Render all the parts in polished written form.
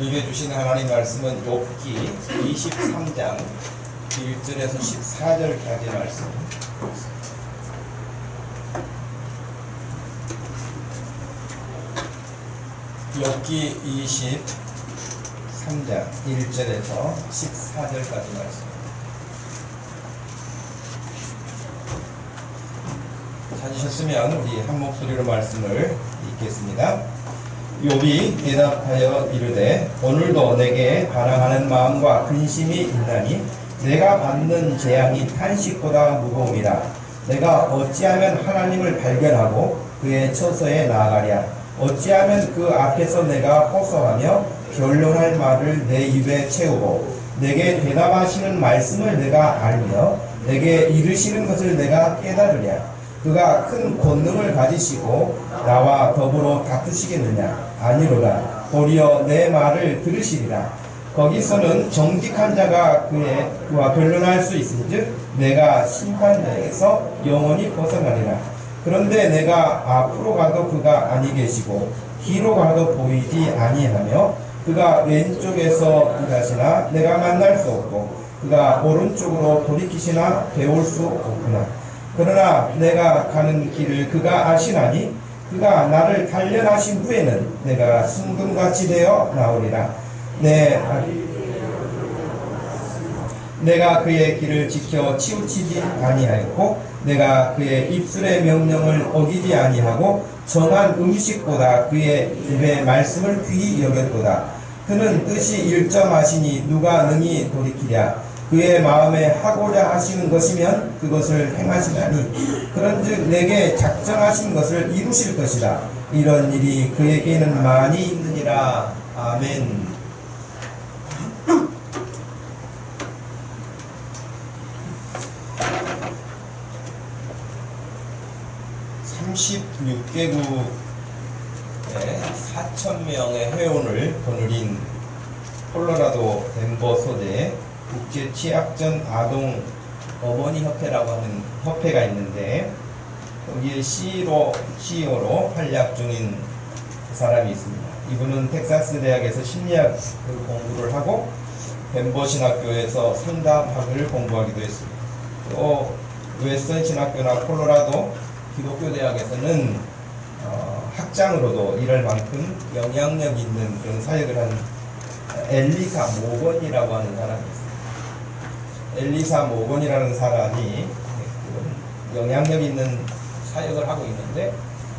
우리에게 주시는 하나님 말씀은 욥기 23장 1절에서 14절까지 말씀. 욥기 23장 1절에서 14절까지 말씀. 찾으셨으면 우리 한 목소리로 말씀을 읽겠습니다. 욥이 대답하여 이르되 오늘도 내게 반항하는 마음과 근심이 있나니 내가 받는 재앙이 탄식보다 무거움이라. 내가 어찌하면 하나님을 발견하고 그의 처소에 나아가랴. 어찌하면 그 앞에서 내가 호소하며 변론할 말을 내 입에 채우고 내게 대답하시는 말씀을 내가 알며 내게 이르시는 것을 내가 깨달으랴. 그가 큰 권능을 가지시고 나와 더불어 다투시겠느냐? 아니로라. 도리어 내 말을 들으시리라. 거기서는 정직한 자가 그와 변론할 수 있은즉 내가 심판대에서 영원히 벗어나리라. 그런데 내가 앞으로 가도 그가 아니 계시고 뒤로 가도 보이지 아니하며 그가 왼쪽에서 일하시나 내가 만날 수 없고 그가 오른쪽으로 돌이키시나 배울 수 없구나. 그러나 내가 가는 길을 그가 아시나니 그가 나를 단련하신 후에는 내가 순금같이 되어 나오리라. 내가 그의 길을 지켜 치우치지 아니하였고 내가 그의 입술의 명령을 어기지 아니하고 정한 음식보다 그의 입의 말씀을 귀히 여겼도다. 그는 뜻이 일정하시니 누가 능히 돌이키랴. 그의 마음에 하고자 하시는 것이면 그것을 행하시나니 그런즉 내게 작정하신 것을 이루실 것이다. 이런 일이 그에게는 많이 있느니라. 아멘. (36개국의) 4,000명의 회원을 거느린 콜로라도 덴버 소재 국제취약전 아동 어머니 협회라고 하는 협회가 있는데 거기에 CEO로 활약 중인 사람이 있습니다. 이분은 텍사스 대학에서 심리학을 공부를 하고 덴버 신학교에서 상담학을 공부하기도 했습니다. 또 웨스턴 신학교나 콜로라도 기독교 대학에서는 학장으로도 일할 만큼 영향력 있는 그런 사역을 하는 엘리사 모건이라고 하는 사람이 있습니다. 엘리사 모건이라는 사람이 영향력 있는 사역을 하고 있는데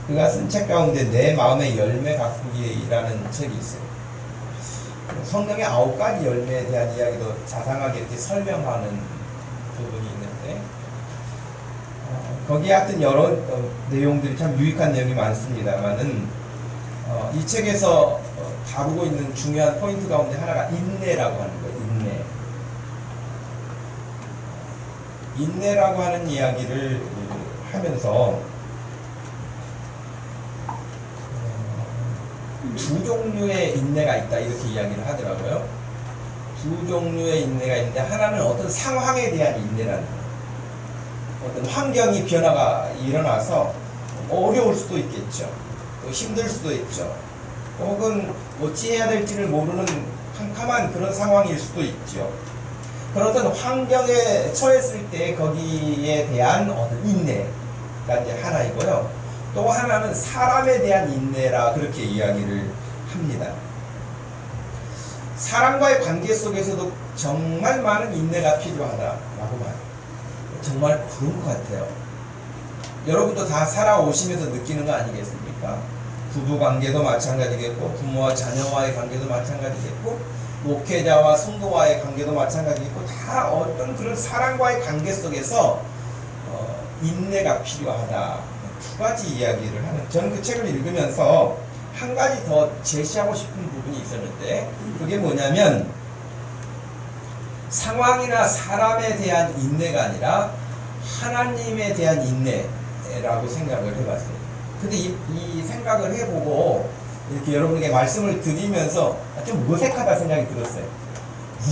그가 쓴 책 가운데 내 마음의 열매 가꾸기라는 책이 있어요. 성경의 9가지 열매에 대한 이야기도 자상하게 이렇게 설명하는 부분이 있는데 거기에 하여튼 여러 내용들이 참 유익한 내용이 많습니다만은 이 책에서 다루고 있는 중요한 포인트 가운데 하나가 인내라고 하는 거예요. 인내라고 하는 이야기를 하면서 두 종류의 인내가 있다 이렇게 이야기를 하더라고요. 두 종류의 인내가 있는데 하나는 어떤 상황에 대한 인내라는 거예요. 어떤 환경이 변화가 일어나서 어려울 수도 있겠죠. 또 힘들 수도 있죠. 혹은 어찌해야 될지를 모르는 캄캄한 그런 상황일 수도 있죠. 그런 환경에 처했을 때 거기에 대한 어떤 인내가 이제 하나이고요. 또 하나는 사람에 대한 인내라 그렇게 이야기를 합니다. 사람과의 관계 속에서도 정말 많은 인내가 필요하다라고 봐요. 정말 그런 것 같아요. 여러분도 다 살아오시면서 느끼는 거 아니겠습니까? 부부 관계도 마찬가지겠고 부모와 자녀와의 관계도 마찬가지겠고 목회자와 성도와의 관계도 마찬가지겠고 다 어떤 그런 사람과의 관계 속에서 인내가 필요하다. 두 가지 이야기를 하는. 저는 그 책을 읽으면서 한 가지 더 제시하고 싶은 부분이 있었는데 그게 뭐냐면 상황이나 사람에 대한 인내가 아니라 하나님에 대한 인내라고 생각을 해봤어요. 근데 이 생각을 해보고 이렇게 여러분에게 말씀을 드리면서 좀 어색하다 생각이 들었어요.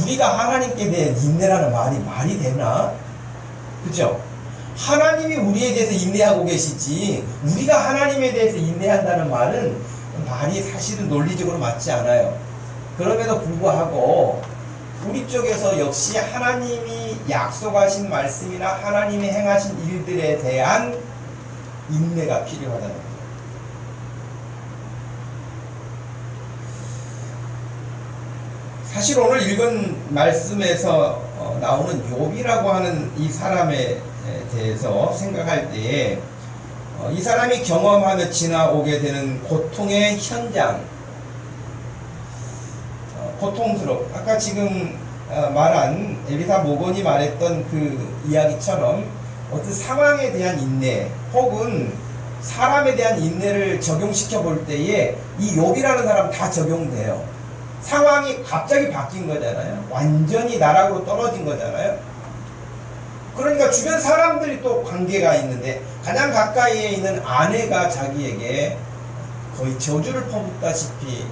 우리가 하나님께 대한 인내라는 말이 되나? 그죠? 하나님이 우리에 대해서 인내하고 계시지 우리가 하나님에 대해서 인내한다는 말은 말이 사실은 논리적으로 맞지 않아요. 그럼에도 불구하고 우리 쪽에서 역시 하나님이 약속하신 말씀이나 하나님이 행하신 일들에 대한 인내가 필요하다는 거예요. 사실 오늘 읽은 말씀에서 나오는 욥이라고 하는 이 사람에 대해서 생각할 때에 이 사람이 경험하며 지나오게 되는 고통의 현장, 아까 지금 말한 엘리사 모건이 말했던 그 이야기처럼 어떤 상황에 대한 인내 혹은 사람에 대한 인내를 적용시켜 볼 때에 이 욥이라는 사람 다 적용돼요. 상황이 갑자기 바뀐 거잖아요. 완전히 나락으로 떨어진 거잖아요. 그러니까 주변 사람들이 또 관계가 있는데 가장 가까이에 있는 아내가 자기에게 거의 저주를 퍼붓다시피,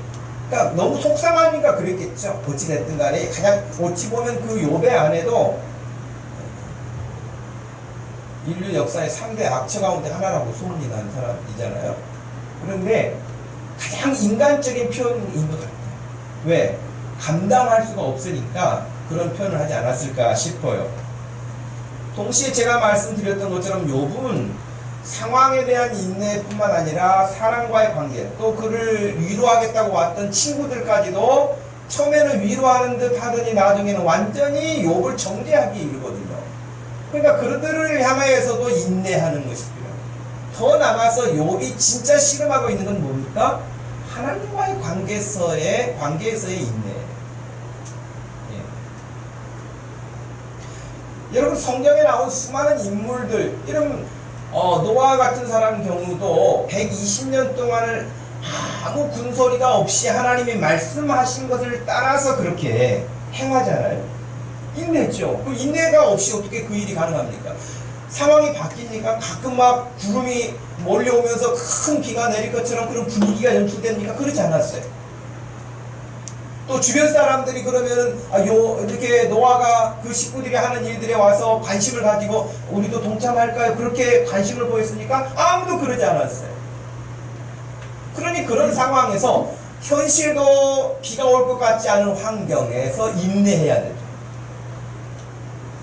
그러니까 너무 속상하니까 그랬겠죠. 어찌됐든 간에 가장 어찌 보면 그 욥의 아내도 인류 역사의 3대 악처 가운데 하나라고 소문이 난 사람이잖아요. 그런데 가장 인간적인 표현인 것 같아요. 왜? 감당할 수가 없으니까 그런 표현을 하지 않았을까 싶어요. 동시에 제가 말씀드렸던 것처럼 욥은 상황에 대한 인내뿐만 아니라 사람과의 관계, 또 그를 위로하겠다고 왔던 친구들까지도 처음에는 위로하는 듯 하더니 나중에는 완전히 욥을 정죄하기 이르거든요. 그러니까 그들을 향하여서도 인내하는 것이 필요해요. 더 나아가서 욥이 진짜 실험하고 있는 건 뭡니까? 하나님과의 관계에서의 인내. 여러분, 성경에 나온 수많은 인물들, 이런 노아 같은 사람 경우도 120년 동안을 아무 군소리가 없이 하나님이 말씀하신 것을 따라서 그렇게 행하잖아요. 인내죠. 그 인내가 없이 어떻게 그 일이 가능합니까? 상황이 바뀌니까 가끔 막 구름이 몰려오면서 큰 비가 내릴 것처럼 그런 분위기가 연출됩니까? 그러지 않았어요. 또 주변 사람들이 그러면은 이렇게 노아가 그 식구들이 하는 일들에 와서 관심을 가지고 우리도 동참할까요? 그렇게 관심을 보였습니까? 아무도 그러지 않았어요. 그러니 그런 상황에서 현실도 비가 올 것 같지 않은 환경에서 인내해야 되죠.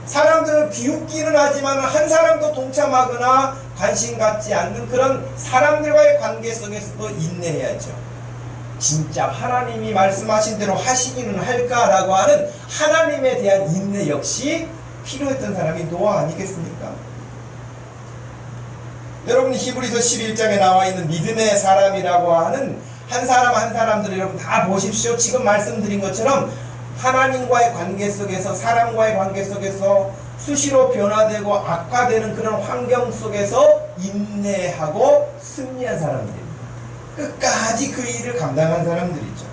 사람들 비웃기는 하지만 한 사람도 동참하거나 관심 갖지 않는 그런 사람들과의 관계 속에서도 인내해야죠. 진짜 하나님이 말씀하신 대로 하시기는 할까라고 하는 하나님에 대한 인내 역시 필요했던 사람이 노아 아니겠습니까? 여러분, 히브리서 11장에 나와 있는 믿음의 사람이라고 하는 한 사람 한 사람들 여러분 다 보십시오. 지금 말씀드린 것처럼 하나님과의 관계 속에서, 사람과의 관계 속에서 수시로 변화되고 악화되는 그런 환경 속에서 인내하고 승리한 사람들입니다. 끝까지 그 일을 감당한 사람들이죠.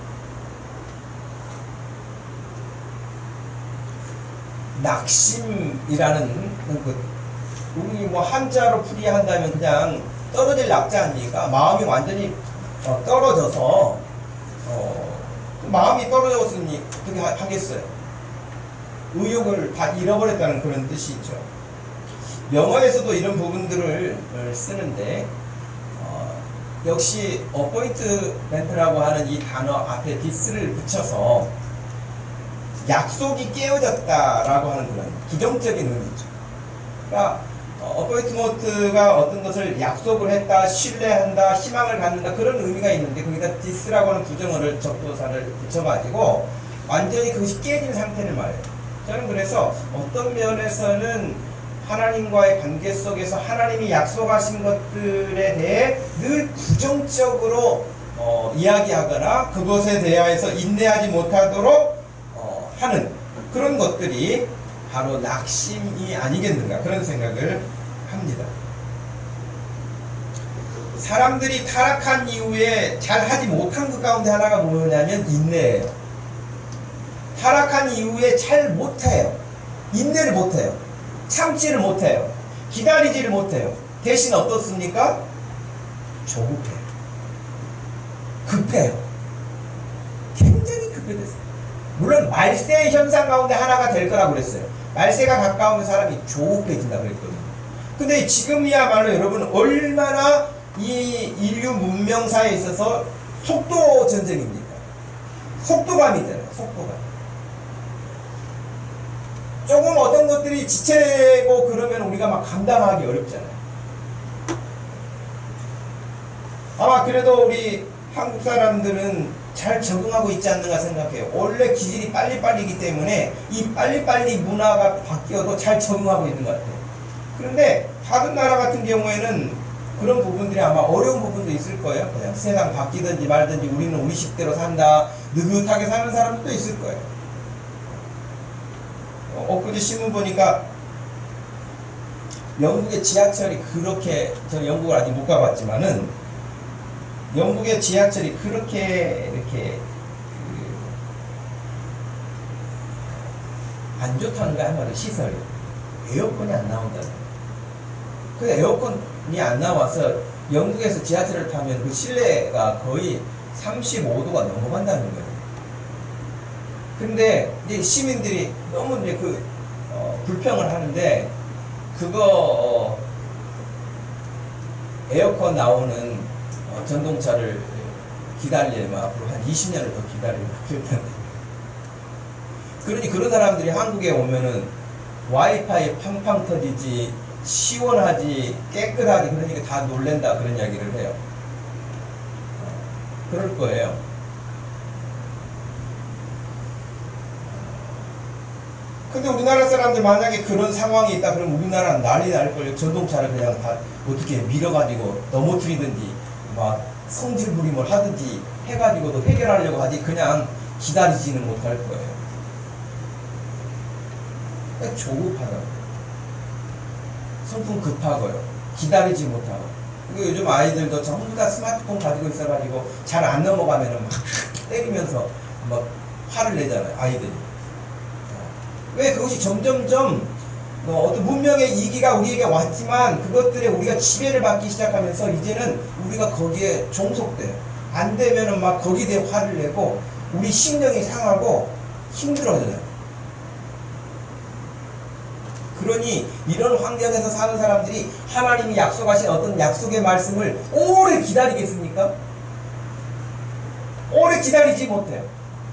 낙심이라는 우리 한자로 풀이한다면 그냥 떨어질 낙자 아닙니까? 마음이 완전히 떨어져서 마음이 떨어졌으니 어떻게 하겠어요? 의욕을 다 잃어버렸다는 그런 뜻이 있죠. 영어에서도 이런 부분들을 쓰는데 역시 어포인트멘트라고 하는 이 단어 앞에 디스를 붙여서 약속이 깨어졌다라고 하는 그런 부정적인 의미죠. 그러니까 어포인트먼트가 어떤 것을 약속을 했다, 신뢰한다, 희망을 갖는다 그런 의미가 있는데 거기다 디스라고 하는 부정어를 접두사를 붙여가지고 완전히 그것이 깨진 상태를 말해요. 저는 그래서 어떤 면에서는 하나님과의 관계 속에서 하나님이 약속하신 것들에 대해 늘 부정적으로 이야기하거나 그것에 대하여서 인내하지 못하도록 하는 그런 것들이 바로 낙심이 아니겠는가 그런 생각을 합니다. 사람들이 타락한 이후에 잘 하지 못한 것 가운데 하나가 뭐냐면 인내예요. 타락한 이후에 잘 못해요. 인내를 못해요. 참지를 못해요. 기다리지를 못해요. 대신 어떻습니까? 조급해요. 급해요. 굉장히 급해졌어요. 물론 말세 현상 가운데 하나가 될 거라고 그랬어요. 말세가 가까우면 사람이 조급해진다 그랬거든요. 근데 지금이야말로 여러분 얼마나 이 인류 문명사에 있어서 속도 전쟁입니까? 속도감이잖아요. 속도감. 조금 어떤 것들이 지체고 그러면 우리가 막 감당하기 어렵잖아요. 아마 그래도 우리 한국 사람들은 잘 적응하고 있지 않는가 생각해요. 원래 기질이 빨리빨리이기 때문에 이 빨리빨리 문화가 바뀌어도 잘 적응하고 있는 것 같아요. 그런데 다른 나라 같은 경우에는 그런 부분들이 아마 어려운 부분도 있을 거예요. 그냥 세상 바뀌든지 말든지 우리는 우리 식대로 산다, 느긋하게 사는 사람도 있을 거예요. 엊그제 신문 보니까 영국의 지하철이 그렇게, 저 영국을 아직 못 가봤지만은 영국의 지하철이 그렇게 이렇게 안 좋다는가 한마디로 시설이 에어컨이 안 나온다는 거예요. 그 에어컨이 안 나와서 영국에서 지하철을 타면 그 실내가 거의 35도가 넘어간다는 거예요. 근데 이제 시민들이 너무 이제 불평을 하는데 그거 에어컨 나오는 전동차를 기다리려면 앞으로 한 20년을 더 기다리고 그랬다는데, 그러니 그런 사람들이 한국에 오면은 와이파이 팡팡 터지지, 시원하지, 깨끗하지, 그러니까 다 놀랜다, 그런 이야기를 해요. 그럴 거예요. 근데 우리나라 사람들 만약에 그런 상황이 있다 그러면 우리나라는 난리 날걸요. 전동차를 그냥 다 어떻게 밀어가지고 넘어뜨리든지 막 성질 부림을 하든지 해가지고도 해결하려고 하지 그냥 기다리지는 못할 거예요. 그러니까 조급하다고, 성품 급하고요, 기다리지 못하고. 그리고 요즘 아이들도 전부 다 스마트폰 가지고 있어가지고 잘 안 넘어가면은 막 때리면서 막 화를 내잖아요, 아이들이. 왜 그것이 점점점 어떤 문명의 이기가 우리에게 왔지만 그것들에 우리가 지배를 받기 시작하면서 이제는 우리가 거기에 종속돼요. 안 되면은 막 거기에 대해 화를 내고 우리 심령이 상하고 힘들어져요. 그러니 이런 환경에서 사는 사람들이 하나님이 약속하신 어떤 약속의 말씀을 오래 기다리겠습니까? 오래 기다리지 못해요.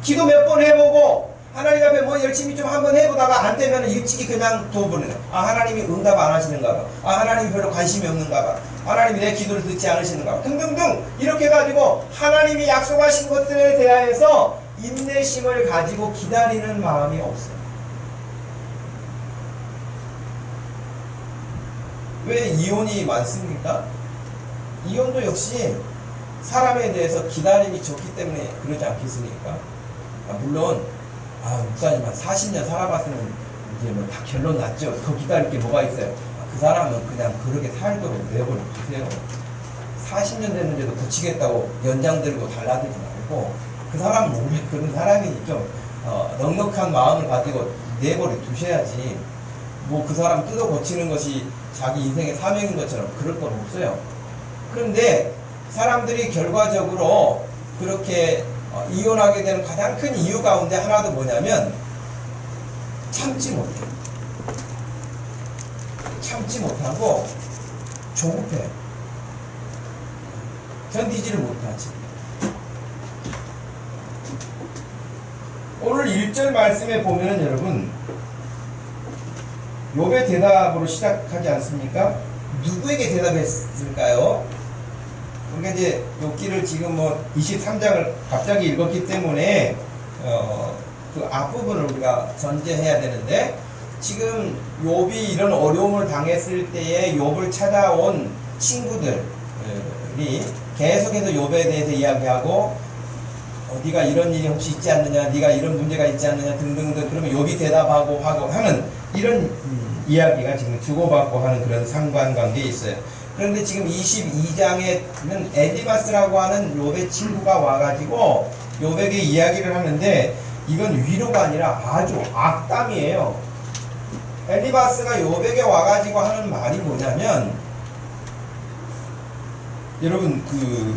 기도 몇 번 해보고 하나님 앞에 뭐 열심히 좀 한번 해보다가 안 되면 일찍이 그냥 둬버리네. 아, 하나님이 응답 안 하시는가 봐. 아, 하나님이 별로 관심이 없는가 봐. 하나님이 내 기도를 듣지 않으시는가 봐. 등등등 이렇게 가지고 하나님이 약속하신 것들에 대하여서 인내심을 가지고 기다리는 마음이 없어요. 왜 이혼이 많습니까? 이혼도 역시 사람에 대해서 기다림이 적기 때문에 그러지 않겠습니까? 물론 목사님 한 40년 살아봤으면 이제 뭐 다 결론 났죠. 더 기다릴 게 뭐가 있어요. 그 사람은 그냥 그렇게 살도록 내버려 두세요. 40년 됐는데도 고치겠다고 연장 들고 달라들지 말고, 그 사람은 원래 그런 사람이 좀 넉넉한 마음을 가지고 내버려 두셔야지, 뭐 그 사람 뜯어 고치는 것이 자기 인생의 사명인 것처럼 그럴 건 없어요. 그런데 사람들이 결과적으로 그렇게 이혼하게 되는 가장 큰 이유 가운데 하나도 뭐냐면 참지 못해. 참지 못하고 조급해. 견디지를 못하지. 오늘 1절 말씀에 보면은 여러분 욥의 대답으로 시작하지 않습니까? 누구에게 대답했을까요? 우리가 이제 욥기를 지금 뭐 23장을 갑자기 읽었기 때문에 그 앞부분을 우리가 전제해야 되는데, 지금 욥이 이런 어려움을 당했을 때에 욥을 찾아온 친구들이 계속해서 욥에 대해서 이야기하고 네가 이런 일이 혹시 있지 않느냐, 네가 이런 문제가 있지 않느냐 등등등, 그러면 욥이 대답하고 하는 이런 이야기가 지금 주고받고 하는 그런 상관관계에 있어요. 그런데 지금 22장에는 엘리바스라고 하는 욥의 친구가 와가지고 욥에게 이야기를 하는데, 이건 위로가 아니라 아주 악담이에요. 엘리바스가 욥에게 와가지고 하는 말이 뭐냐면, 여러분 그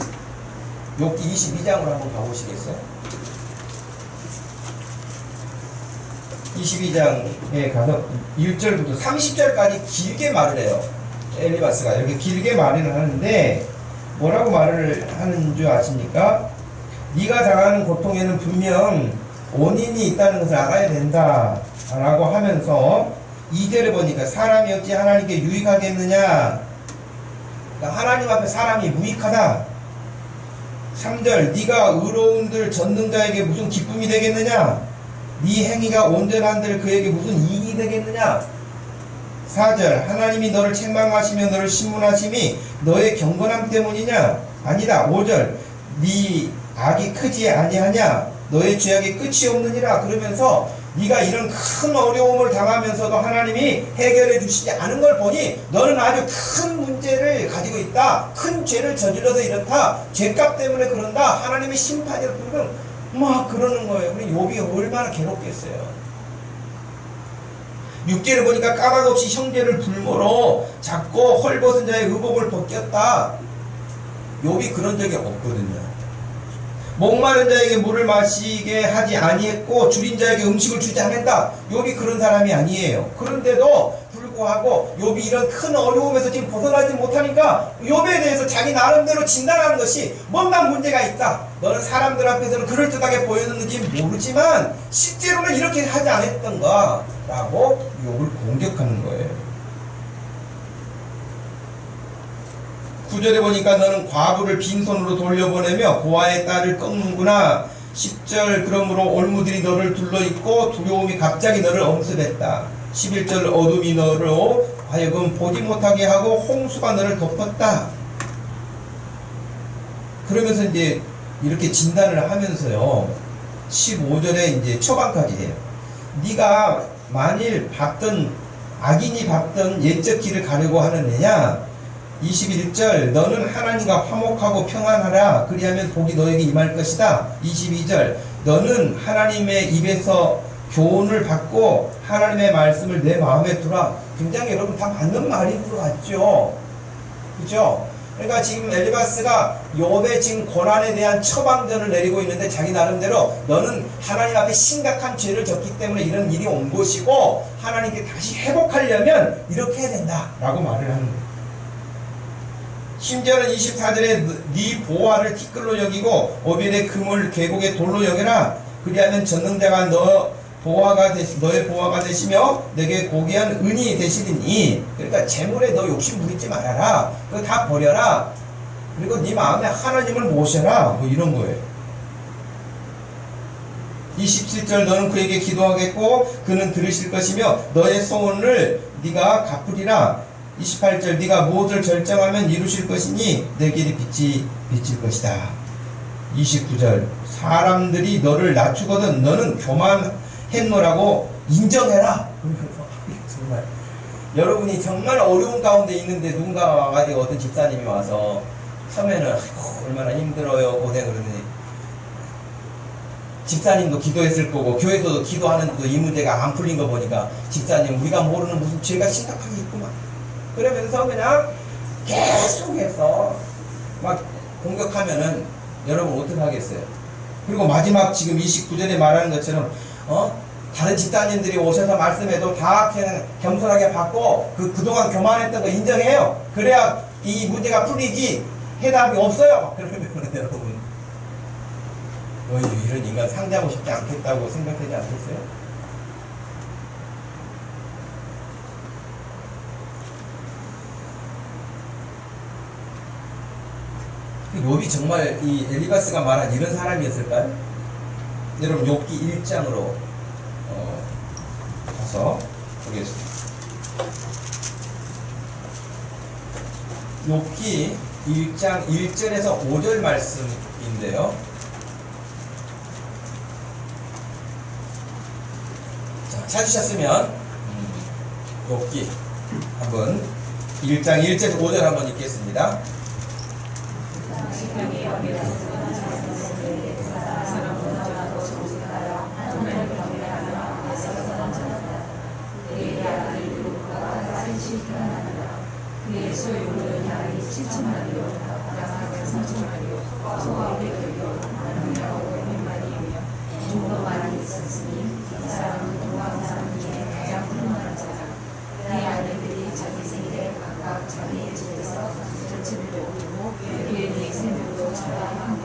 욥기 22장으로 한번 가보시겠어요? 22장에 가서 1절부터 30절까지 길게 말을 해요. 엘리바스가 이렇게 길게 말을 하는데 뭐라고 말을 하는 줄 아십니까? 네가 당하는 고통에는 분명 원인이 있다는 것을 알아야 된다 라고 하면서 2절에 보니까 사람이 어찌 하나님께 유익하겠느냐. 그러니까 하나님 앞에 사람이 무익하다. 3절 네가 의로운들 전능자에게 무슨 기쁨이 되겠느냐. 네 행위가 온전한들 그에게 무슨 이익이 되겠느냐. 4절 하나님이 너를 책망하시며 너를 신문하심이 너의 경건함 때문이냐. 아니다. 5절 네 악이 크지 아니하냐. 너의 죄악이 끝이 없느니라. 그러면서 네가 이런 큰 어려움을 당하면서도 하나님이 해결해 주시지 않은 걸 보니 너는 아주 큰 문제를 가지고 있다. 큰 죄를 저질러서 이렇다. 죄값 때문에 그런다. 하나님의 심판이라 막 그러는 거예요. 우리 욥이 얼마나 괴롭겠어요. 6절을 보니까 까닭없이 형제를 불모로 잡고 헐벗은 자의 의복을 벗겼다. 욥이 그런 적이 없거든요. 목마른 자에게 물을 마시게 하지 아니했고 줄인 자에게 음식을 주지 않았다. 욥이 그런 사람이 아니에요. 그런데도 불구하고 욥이 이런 큰 어려움에서 지금 벗어나지 못하니까 욥에 대해서 자기 나름대로 진단하는 것이 뭔가 문제가 있다. 너는 사람들 앞에서는 그럴듯하게 보였는지 모르지만 실제로는 이렇게 하지 않았던가 라고 욥을 공격하는 거예요. 9절에 보니까 너는 과부를 빈손으로 돌려보내며 고아의 딸을 꺾는구나. 10절 그러므로 올무들이 너를 둘러있고 두려움이 갑자기 너를 엄습했다. 11절 어둠이 너로 하여금 보지 못하게 하고 홍수가 너를 덮었다. 그러면서 이제 이렇게 진단을 하면서요 15절에 이제 처방까지 해요. 네가 만일 밟던 악인이 밟던 옛적 길을 가려고 하느냐. 21절 너는 하나님과 화목하고 평안하라. 그리하면 복이 너에게 임할 것이다. 22절 너는 하나님의 입에서 교훈을 받고 하나님의 말씀을 내 마음에 두라. 굉장히 여러분 다 맞는 말인 것 같죠? 그죠? 그러니까 지금 엘리바스가 욥의 지금 고난에 대한 처방전을 내리고 있는데 자기 나름대로 너는 하나님 앞에 심각한 죄를 졌기 때문에 이런 일이 온 것이고 하나님께 다시 회복하려면 이렇게 해야 된다 라고 말을 하는 거예요. 심지어는 24절에 네 보화를 티끌로 여기고 오벨의 금을 계곡의 돌로 여겨라. 그리하면 전능자가 너의 보화가 되시며 내게 고귀한 은이 되시리니. 그러니까 재물에 너 욕심 부리지 말아라. 그거 다 버려라. 그리고 네 마음에 하나님을 모셔라. 뭐 이런 거예요. 27절 너는 그에게 기도하겠고 그는 들으실 것이며 너의 소원을 네가 갚으리라. 28절 네가 무엇을 결정하면 이루실 것이니 내 길이 빛이 비칠 것이다. 29절 사람들이 너를 낮추거든 너는 교만했노라고 인정해라. 정말 여러분이 정말 어려운 가운데 있는데 누군가 와가지고 어떤 집사님이 와서 처음에는 얼마나 힘들어요 고생 그러는데 집사님도 기도했을 거고 교회에서도 기도하는데도 이 문제가 안 풀린 거 보니까 집사님 우리가 모르는 무슨 죄가 심각하게 있구만. 그러면서 그냥 계속해서 막 공격하면은 여러분 어떻게 하겠어요? 그리고 마지막 지금 29절에 말하는 것처럼 다른 집사님들이 오셔서 말씀해도 다 그냥 겸손하게 받고 그동안 교만했던 거 인정해요. 그래야 이 문제가 풀리지 해답이 없어요. 그러면 여러분 이런 인간 상대하고 싶지 않겠다고 생각하지 않겠어요? 욥이 정말 이 엘리바스가 말한 이런 사람이었을까요? 여러분 욥기 1장으로 가서 보겠습니다. 욥기 1장 1절에서 5절 말씀인데요. 자, 찾으셨으면 욥기 한번 1장 1절에서 5절 한번 읽겠습니다. 그의 소유는 양이 7천마리요 양이 3천마리요 소와 500마리요 나무하고 500마리이며 좀더 많이 있었으니 이 사람은 동방 사람 중에 가장 훌륭한 자라. 그의 아내들이 자기 생일에 각각 자기의 집에서 전체를 올리고 그의 생일도 자라한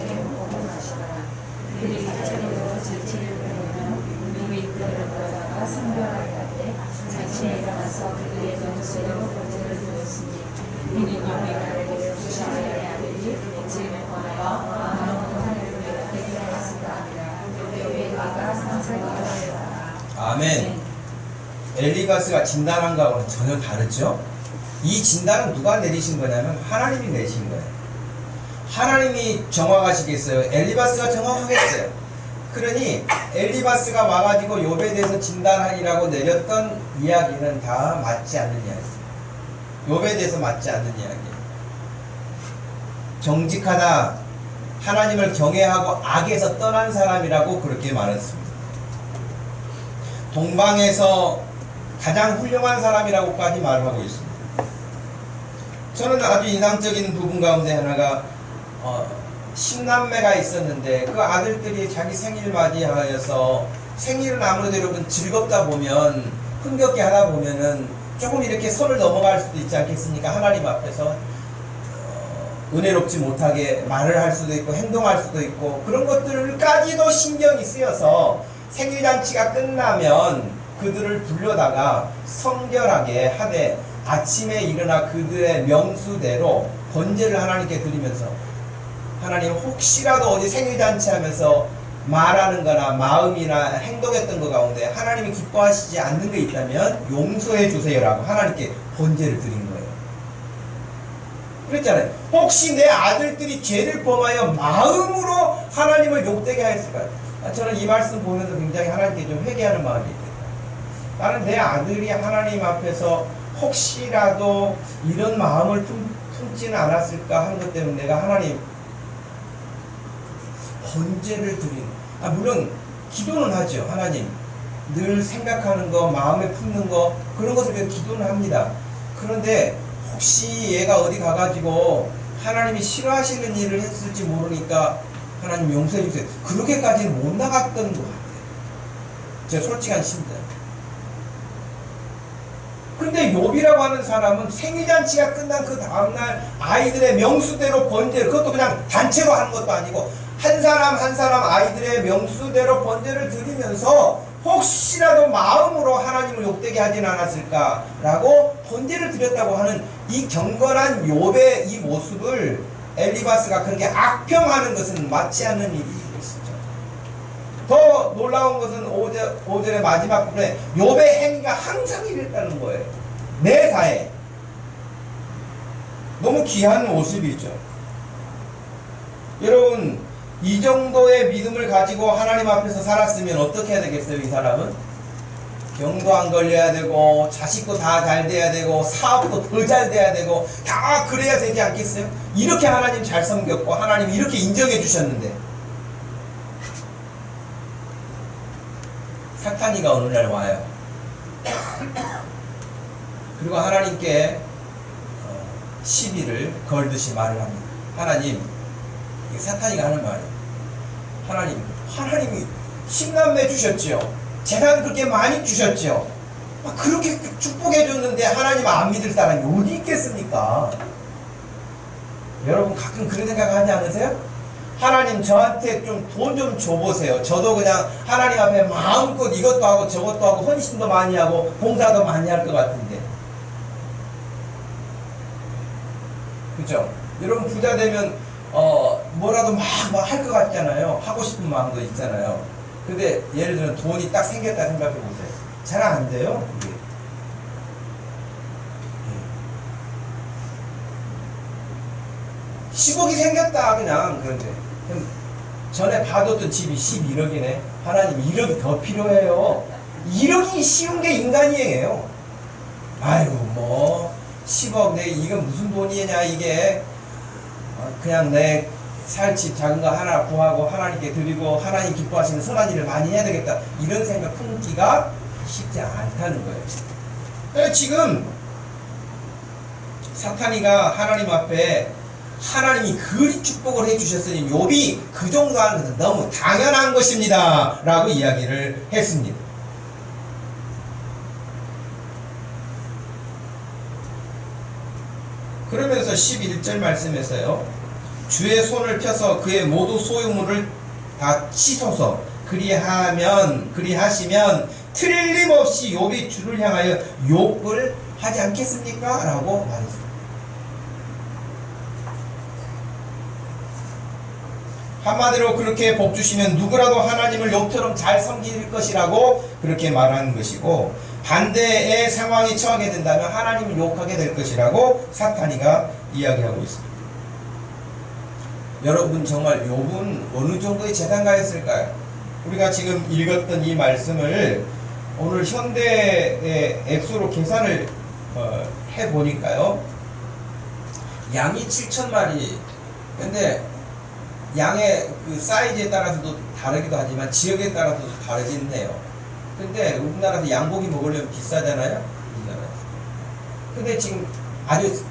그의 명수로 번제를 드렸으니 이는 여호와를 주시하여 아들이 지금에 권하여 마음으로 하늘을 되게 하였습니다. 여호와가 상세히 하였다. 아멘. 엘리바스가 진단한 거하고는 전혀 다르죠. 이 진단은 누가 내리신 거냐면 하나님이 내신 거예요. 하나님이 정확하시겠어요? 엘리바스가 정확하겠어요? 그러니 엘리바스가 와가지고 욥에 대해서 진단하리라고 내렸던 이야기는 다 맞지 않는 이야기예요. 욥에 대해서 맞지 않는 이야기예요. 정직하다, 하나님을 경외하고 악에서 떠난 사람이라고 그렇게 말했습니다. 동방에서 가장 훌륭한 사람이라고까지 말하고 있습니다. 저는 아주 인상적인 부분 가운데 하나가 10남매가 있었는데 그 아들들이 자기 생일 맞이하여서 생일은 아무래도 여러분 즐겁다 보면 흥겹게 하다 보면은 조금 이렇게 선을 넘어갈 수도 있지 않겠습니까? 하나님 앞에서 은혜롭지 못하게 말을 할 수도 있고 행동할 수도 있고 그런 것들까지도 신경이 쓰여서 생일잔치가 끝나면 그들을 불러다가 성결하게 하되 아침에 일어나 그들의 명수대로 번제를 하나님께 드리면서 하나님 혹시라도 어디 생일잔치 하면서 말하는 거나 마음이나 행동했던 것 가운데 하나님이 기뻐하시지 않는 게 있다면 용서해 주세요라고 하나님께 번제를 드린 거예요. 그랬잖아요. 혹시 내 아들들이 죄를 범하여 마음으로 하나님을 욕되게 하였을까요? 저는 이 말씀 보면서 굉장히 하나님께 좀 회개하는 마음이 있겠다. 나는 내 아들이 하나님 앞에서 혹시라도 이런 마음을 품지는 않았을까 하는 것 때문에 내가 하나님 번제를 드리는, 물론 기도는 하죠. 하나님 늘 생각하는 거, 마음에 품는 거 그런 것을 위해 기도는 합니다. 그런데 혹시 얘가 어디 가가지고 하나님이 싫어하시는 일을 했을지 모르니까 하나님 용서해 주세요. 그렇게까지는 못 나갔던 것 같아요. 제가 솔직한 심정. 근데 욥이라고 하는 사람은 생일잔치가 끝난 그 다음날 아이들의 명수대로 번제를, 그것도 그냥 단체로 하는 것도 아니고 한 사람 한 사람 아이들의 명수대로 번제를 드리면서 혹시라도 마음으로 하나님을 욕되게 하진 않았을까라고 번제를 드렸다고 하는 이 경건한 욥의 이 모습을 엘리바스가 그렇게 악평하는 것은 맞지 않는 일인 것이죠. 더 놀라운 것은 5절의 마지막 부분에 욥의 행위가 항상 이랬다는 거예요. 매사에. 너무 귀한 모습이죠. 여러분, 이 정도의 믿음을 가지고 하나님 앞에서 살았으면 어떻게 해야 되겠어요? 이 사람은 병도 안 걸려야 되고 자식도 다 잘 돼야 되고 사업도 더 잘 돼야 되고 다 그래야 되지 않겠어요? 이렇게 하나님 잘 섬겼고 하나님 이렇게 인정해 주셨는데 사탄이가 어느 날 와요. 그리고 하나님께 시비를 걸듯이 말을 합니다. 하나님, 사탄이가 하는 말이에요. 하나님이 10남매 주셨지요. 재산 그렇게 많이 주셨지요. 그렇게 축복해 줬는데 하나님 안 믿을 사람이 어디 있겠습니까? 여러분 가끔 그런 생각하지 않으세요? 하나님 저한테 좀 돈 좀 줘보세요. 저도 그냥 하나님 앞에 마음껏 이것도 하고 저것도 하고 헌신도 많이 하고 봉사도 많이 할 것 같은데. 그죠? 여러분 부자 되면 뭐라도 막 할 것 같잖아요. 하고 싶은 마음도 있잖아요. 근데 예를 들면 돈이 딱 생겼다 생각해 보세요. 잘 안 돼요. 이게. 10억이 생겼다 그냥. 그런데 전에 봐뒀던 집이 11억이네. 하나님 1억이 더 필요해요. 1억이 쉬운 게 인간이에요. 아이고 뭐 10억 내 이건 무슨 돈이냐 이게. 그냥 내 살 집 작은 거 하나 구하고 하나님께 드리고 하나님 기뻐하시는 선한 일을 많이 해야 되겠다 이런 생각 품기가 쉽지 않다는 거예요. 그래서 지금 사탄이가 하나님 앞에 하나님이 그리 축복을 해주셨으니 욥이 그 정도 하는 것은 너무 당연한 것입니다 라고 이야기를 했습니다. 그러면서 11절 말씀에서요, 주의 손을 펴서 그의 모두 소유물을 다 치소서. 그리하시면 틀림없이 욥이 주를 향하여 욕을 하지 않겠습니까? 라고 말했습니다. 한마디로 그렇게 복 주시면 누구라도 하나님을 욕처럼 잘 섬길 것이라고 그렇게 말하는 것이고, 반대의 상황이 처하게 된다면 하나님을 욕하게 될 것이라고 사탄이가 이야기하고 있습니다. 여러분, 정말 욥은 어느 정도의 재단가였을까요? 우리가 지금 읽었던 이 말씀을 오늘 현대의 액수로 계산을 해보니까요, 양이 7,000마리. 근데 양의 그 사이즈에 따라서도 다르기도 하지만 지역에 따라서도 다르긴 해요. 근데 우리나라에서 양고기 먹으려면 비싸잖아요, 우리나라에서. 근데 지금 아주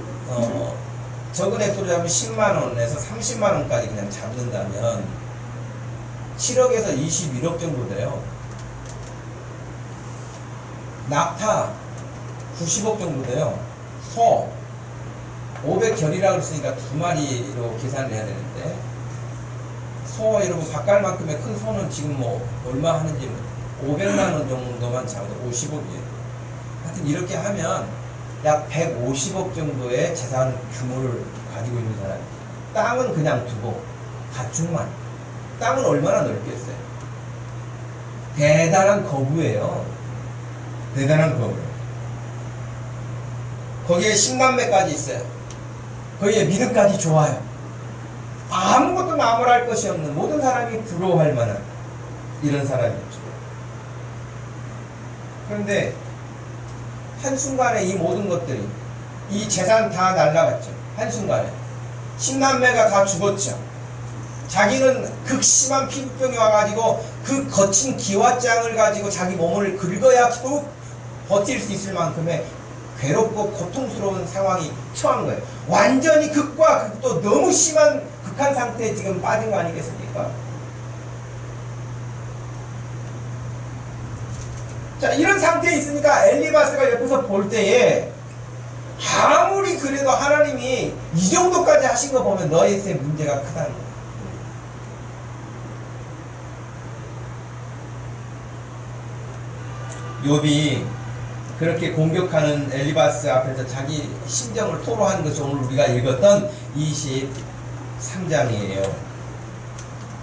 적은 액수로 잡으면 10만원에서 30만원까지 그냥 잡는다면 7억에서 21억 정도 돼요. 낙타 90억 정도 돼요. 소 500결이라고 했으니까 2마리로 계산을 해야 되는데, 소 여러분 닭갈만큼의 큰 소는 지금 뭐 얼마 하는지 500만원 정도만 잡아도 50억이에요. 하여튼 이렇게 하면 약 150억 정도의 재산 규모를 가지고 있는 사람이, 땅은 그냥 두고 가축만, 땅은 얼마나 넓겠어요. 대단한 거부예요. 대단한 거부. 거기에 신남매까지 있어요. 거기에 미르까지 좋아요. 아무것도 나무랄 것이 없는, 모든 사람이 부러워할 만한 이런 사람이었죠. 그런데 한순간에 이 모든 것들이, 이 재산 다 날라갔죠. 한순간에 신남매가 다 죽었죠. 자기는 극심한 피부병이 와가지고 그 거친 기왓장을 가지고 자기 몸을 긁어야 겨우 버틸 수 있을 만큼의 괴롭고 고통스러운 상황이 처한 거예요. 완전히 극과 극도 너무 심한 극한 상태에 지금 빠진 거 아니겠습니까? 자, 이런 상태에 있으니까 엘리바스가 옆에서 볼 때에 아무리 그래도 하나님이 이 정도까지 하신 거 보면 너희한테 문제가 크다는 거예요. 욥이 그렇게 공격하는 엘리바스 앞에서 자기 심정을 토로한 것이 오늘 우리가 읽었던 23장이에요.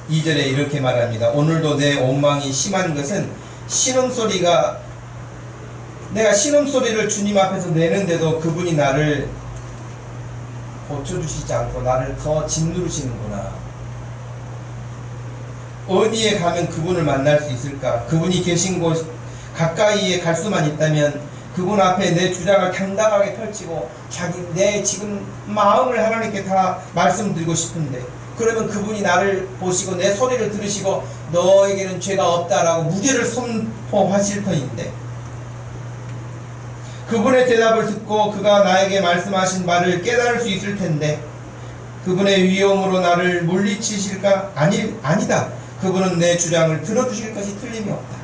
2절에 이렇게 말합니다. 오늘도 내 원망이 심한 것은 내가 신음소리를 주님 앞에서 내는데도 그분이 나를 고쳐주시지 않고 나를 더 짓누르시는구나. 어디에 가면 그분을 만날 수 있을까? 그분이 계신 곳 가까이에 갈 수만 있다면 그분 앞에 내 주장을 당당하게 펼치고 내 지금 마음을 하나님께 다 말씀드리고 싶은데, 그러면 그분이 나를 보시고 내 소리를 들으시고 너에게는 죄가 없다라고 무죄를 선포하실 터인데, 그분의 대답을 듣고 그가 나에게 말씀하신 말을 깨달을 수 있을 텐데 그분의 위엄으로 나를 물리치실까? 아니다. 그분은 내 주장을 들어주실 것이 틀림이 없다.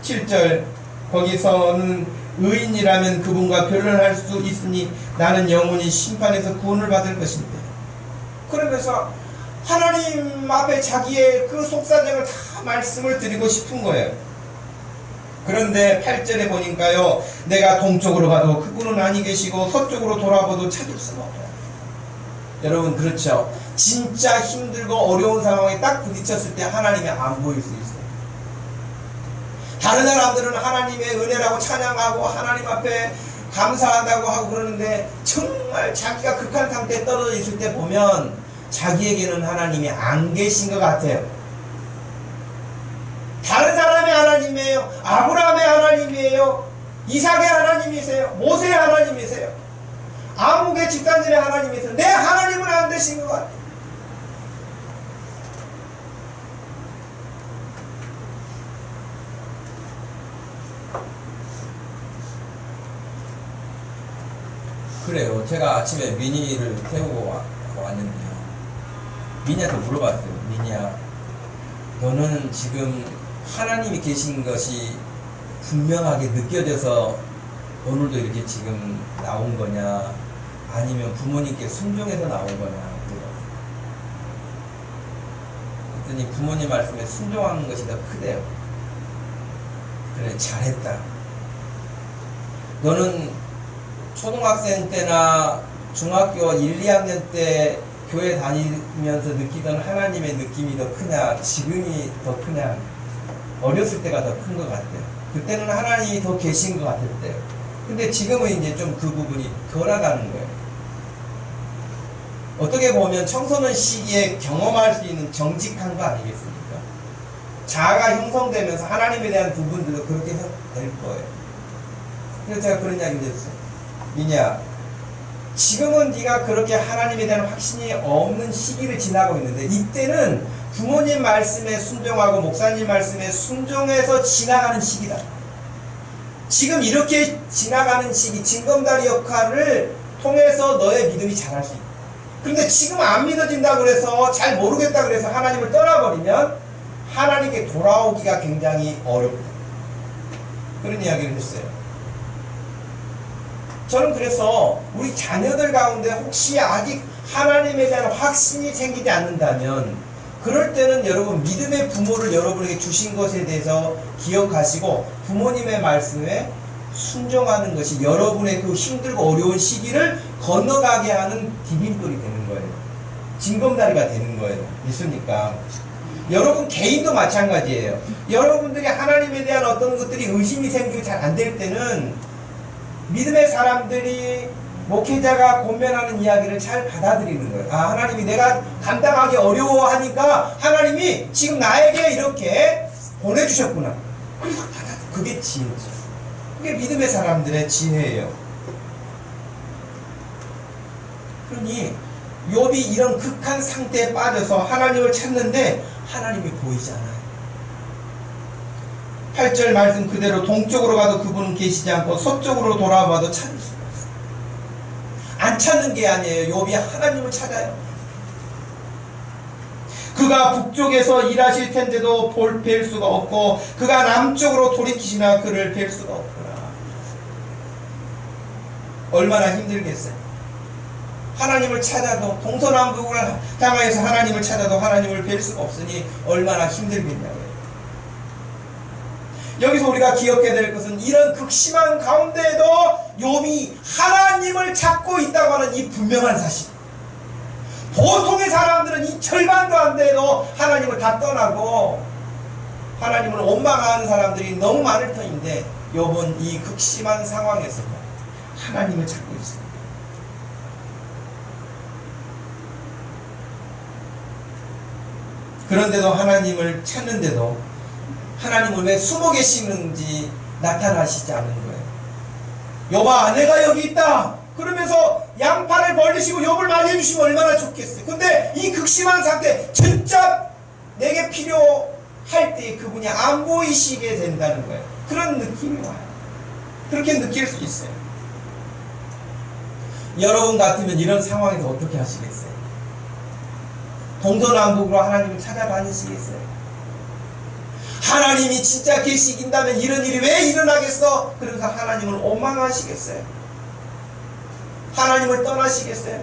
7절, 거기서는 의인이라면 그분과 변론할 수 있으니 나는 영원히 심판에서 구원을 받을 것인데, 그러면서 하나님 앞에 자기의 그 속사정을 다 말씀을 드리고 싶은 거예요. 그런데 8절에 보니까요, 내가 동쪽으로 가도 그분은 아니 계시고 서쪽으로 돌아봐도 찾을 수가 없어요. 여러분, 그렇죠? 진짜 힘들고 어려운 상황에 딱 부딪혔을 때 하나님이 안 보일 수 있어요. 다른 사람들은 하나님의 은혜라고 찬양하고 하나님 앞에 감사한다고 하고 그러는데, 정말 자기가 극한 상태에 떨어져 있을 때 보면 자기에게는 하나님이 안 계신 것 같아요. 다른 사람의 하나님이에요. 아브라함의 하나님이에요. 이삭의 하나님이세요. 모세의 하나님이세요. 아무개 집단들의 하나님이세요. 내 하나님은 안 되신 것 같아요. 그래요. 제가 아침에 미니를 태우고 왔는데요, 미니한테 물어봤어요. 미니야, 너는 지금 하나님이 계신 것이 분명하게 느껴져서 오늘도 이렇게 지금 나온 거냐, 아니면 부모님께 순종해서 나온 거냐 물어봤어요. 그랬더니 부모님 말씀에 순종하는 것이 더 크대요. 그래, 잘했다. 너는 초등학생 때나 중학교 1, 2학년 때 교회 다니면서 느끼던 하나님의 느낌이 더 크냐, 지금이 더 크냐, 어렸을 때가 더 큰 것 같아요. 그때는 하나님이 더 계신 것 같을 때요. 근데 지금은 이제 좀 그 부분이 덜하다는 거예요. 어떻게 보면 청소년 시기에 경험할 수 있는 정직한 거 아니겠습니까? 자아가 형성되면서 하나님에 대한 부분들도 그렇게 될 거예요. 그래서 제가 그런 이야기 드렸어요. 미냐, 지금은 네가 그렇게 하나님에 대한 확신이 없는 시기를 지나고 있는데, 이때는 부모님 말씀에 순종하고 목사님 말씀에 순종해서 지나가는 시기다. 지금 이렇게 지나가는 시기, 징검다리 역할을 통해서 너의 믿음이 자랄 수 있다. 그런데 지금 안 믿어진다고 그래서, 잘 모르겠다 그래서 하나님을 떠나버리면 하나님께 돌아오기가 굉장히 어렵다. 그런 이야기를 했어요. 저는 그래서 우리 자녀들 가운데 혹시 아직 하나님에 대한 확신이 생기지 않는다면, 그럴 때는 여러분 믿음의 부모를 여러분에게 주신 것에 대해서 기억하시고 부모님의 말씀에 순종하는 것이 여러분의 그 힘들고 어려운 시기를 건너가게 하는 디딤돌이 되는 거예요. 징검다리가 되는 거예요. 믿습니까? 여러분 개인도 마찬가지예요. 여러분들이 하나님에 대한 어떤 것들이 의심이 생기고 잘 안 될 때는 믿음의 사람들이 목회자가 권면하는 이야기를 잘 받아들이는 거예요. 아, 하나님이 내가 감당하기 어려워하니까 하나님이 지금 나에게 이렇게 보내주셨구나. 그래서 그게 지혜죠. 그게 믿음의 사람들의 지혜예요. 그러니 욥이 이런 극한 상태에 빠져서 하나님을 찾는데 하나님이 보이지 않아요. 8절 말씀 그대로 동쪽으로 가도 그분은 계시지 않고 서쪽으로 돌아봐도 찾을 수가 없어요. 안 찾는 게 아니에요. 욥이 하나님을 찾아요. 그가 북쪽에서 일하실 텐데도 뵐 수가 없고 그가 남쪽으로 돌이키시나 그를 뵐 수가 없구나. 얼마나 힘들겠어요. 하나님을 찾아도 동서남북을 향하여서 하나님을 찾아도 하나님을 뵐 수가 없으니 얼마나 힘들겠냐고요. 여기서 우리가 기억해야 될 것은 이런 극심한 가운데에도 욥이 하나님을 찾고 있다고 하는 이 분명한 사실. 보통의 사람들은 이 절반도 안 돼도 하나님을 다 떠나고 하나님을 원망하는 사람들이 너무 많을 터인데 욥은 이 극심한 상황에서 하나님을 찾고 있습니다. 그런데도 하나님을 찾는데도 하나님은 왜 숨어 계시는지 나타나시지 않는 거예요. 욥아, 내가 여기 있다. 그러면서 양팔을 벌리시고 욥을 맞이해 주시면 얼마나 좋겠어요. 근데 이 극심한 상태, 진짜 내게 필요할 때 그분이 안 보이시게 된다는 거예요. 그런 느낌이 와요. 그렇게 느낄 수 있어요. 여러분 같으면 이런 상황에서 어떻게 하시겠어요? 동서남북으로 하나님을 찾아다니시겠어요? 하나님이 진짜 계시긴다면 이런 일이 왜 일어나겠어? 그러면서 하나님을 원망하시겠어요? 하나님을 떠나시겠어요?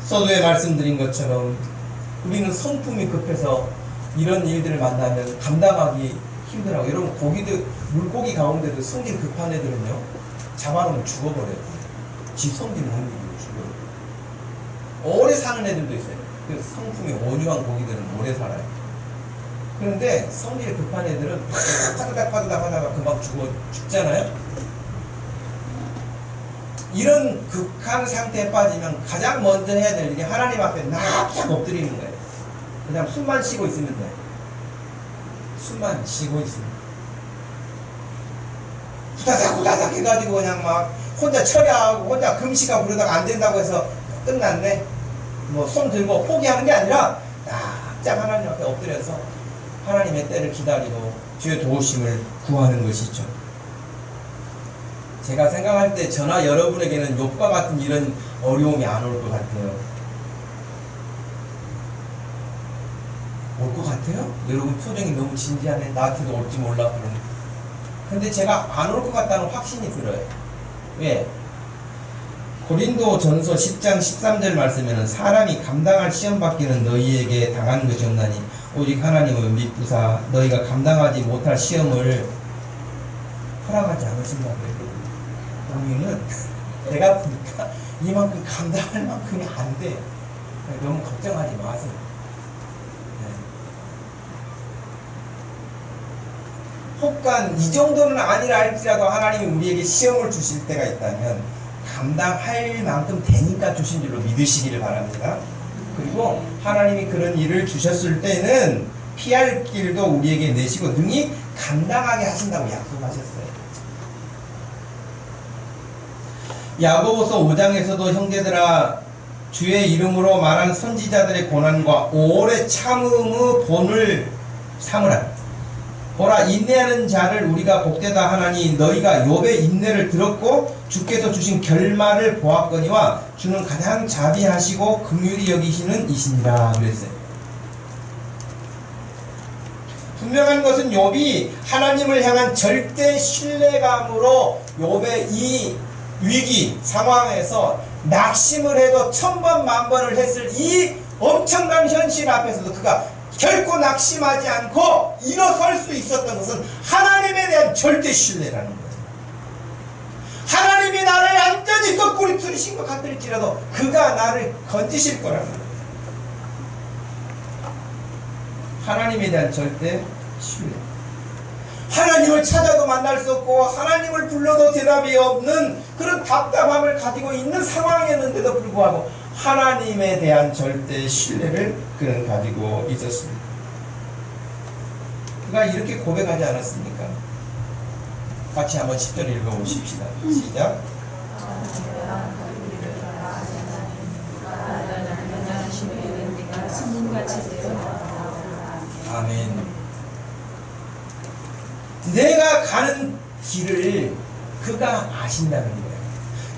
서두에 말씀드린 것처럼 우리는 성품이 급해서 이런 일들을 만나면 감당하기 힘들어요. 여러분, 물고기 가운데도 성질 급한 애들은요, 잡아놓으면 죽어버려요. 지 성질 못 이기고 죽어요. 오래 사는 애들도 있어요. 그 성품이 온유한 고기들은 오래 살아요. 그런데 성질이 급한 애들은 파드닥 하다가 금방 죽잖아요. 이런 극한 상태에 빠지면 가장 먼저 해야 될 일이 하나님 앞에 납작 엎드리는 거예요. 그냥 숨만 쉬고 있으면 돼요. 숨만 쉬고 있으면. 후다닥 해가지고 그냥 막 혼자 철야하고 혼자 금식하고 그러다가 안 된다고 해서 끝났네. 뭐 손 들고 포기하는 게 아니라 납작 하나님 앞에 엎드려서 하나님의 때를 기다리고 주의 도우심을 구하는 것이죠. 제가 생각할 때 저나 여러분에게는 욥과 같은 이런 어려움이 안 올 것 같아요. 올 것 같아요? 여러분 표정이 너무 진지하네. 나한테도 올지 몰라 그러네. 근데 제가 안 올 것 같다는 확신이 들어요. 왜? 고린도 전서 10장 13절 말씀에는 사람이 감당할 시험 받기는 너희에게 당하는 것이 없나니 오직 하나님은 믿부사 너희가 감당하지 못할 시험을 허락하지 않으신다고 그랬거든요. 우리는 내가 보니까 이만큼 감당할 만큼이 안 돼. 너무 걱정하지 마세요. 혹간 이 정도는 아니라 할지라도 하나님이 우리에게 시험을 주실 때가 있다면 감당할 만큼 되니까 주신 줄로 믿으시기를 바랍니다. 그리고 하나님이 그런 일을 주셨을 때는 피할 길도 우리에게 내시고 능히 감당하게 하신다고 약속하셨어요. 야고보서 5장에서도 형제들아 주의 이름으로 말한 선지자들의 고난과 오래 참음의 본을 삼으라. 보라 인내하는 자를 우리가 복되다 하나니 너희가 욥의 인내를 들었고 주께서 주신 결말을 보았거니와 주는 가장 자비하시고 긍휼히 여기시는 이시니라 그랬어요. 분명한 것은 욥이 하나님을 향한 절대 신뢰감으로 욥의 이 위기 상황에서 낙심을 해도 1000번 만번을 했을 이 엄청난 현실 앞에서도 그가 결코 낙심하지 않고 일어설 수 있었던 것은 하나님에 대한 절대 신뢰라는 거예요. 하나님이 나를 완전히 거꾸로 들이신 것 같을지라도 그가 나를 건지실 거라는 거예요. 하나님에 대한 절대 신뢰. 하나님을 찾아도 만날 수 없고 하나님을 불러도 대답이 없는 그런 답답함을 가지고 있는 상황이었는데도 불구하고 하나님에 대한 절대 신뢰를 그는 가지고 있었습니다. 그가 이렇게 고백하지 않았습니까? 같이 한번 10절 읽어보십시다. 시작. 아멘. 내가 가는 길을 그가 아신다는 거예요.